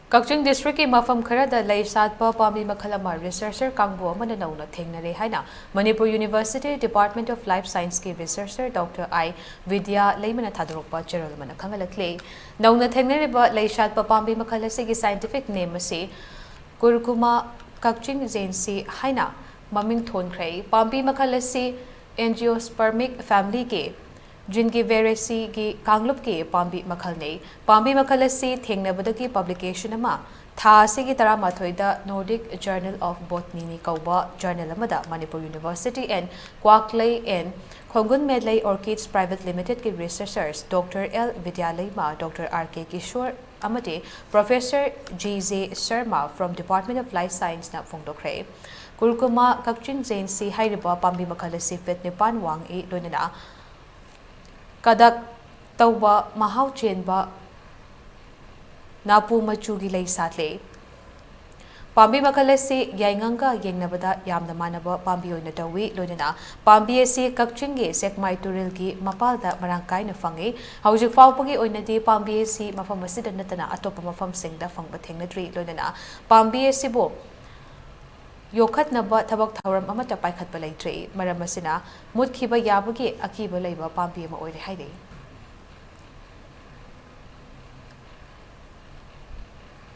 Kakching district ki mafam khara da lai satpa Pambi makhalama researcher kangbo amana nauna thengnare haina Manipur University Department of Life Science ki researcher Dr. I Vidya leimana thadrokpa cherol mana khangalakle nauna thengnare ba lai satpa Pambi makhalase ki scientific name ase Kurkuma Kakching Zensi haina maming thonkhre Pambi makhalase angiospermic family ke जिनकी वेरेसी की कांगलुप के पाम्बी मखल ने पाम्बी मखल से थेंगनबदगी publication अमा था की तरा माथोइदा नॉर्डिक जर्नल ऑफ बॉटनी ने कौबा जर्नल अमदा मणिपुर यूनिवर्सिटी एंड क्वाकले and Khongun Medlai orchids private limited के रिसर्चर्स डॉक्टर एल विद्यालयमा डॉक्टर आर के किशोर अमदे professor G J Sharma from department of life science ना फोंदोखरे कुरकुमा कक्चिंग जेंसी हाइरिबा पाम्बी मखल से फिट निपान वांग ए लोनना कदक तौबा महाव चेनबा नापू मचुगी लई साथले पाम्बी मखल से याइंगंगा येंगनबदा यामना मानबा पाम्बी ओइना तवी लोनना पाम्बी से कक्चिंगे सेकमाई तुरिल की मपालदा मरांकाइना फंगे हौजिक फाउपगी ओइनादी पाम्बी से मफम असिदा नतना अतोप मफम सिंगदा फंगबा थेंगनद्री लोनना पाम्बी सिबो योखतनबा थबक थौरम अमता पाइखतबा लैत्रे मरम असिना मुदखिबा याबगी अकीबा लैबा पाम्बी अमा ओइरे हाइदे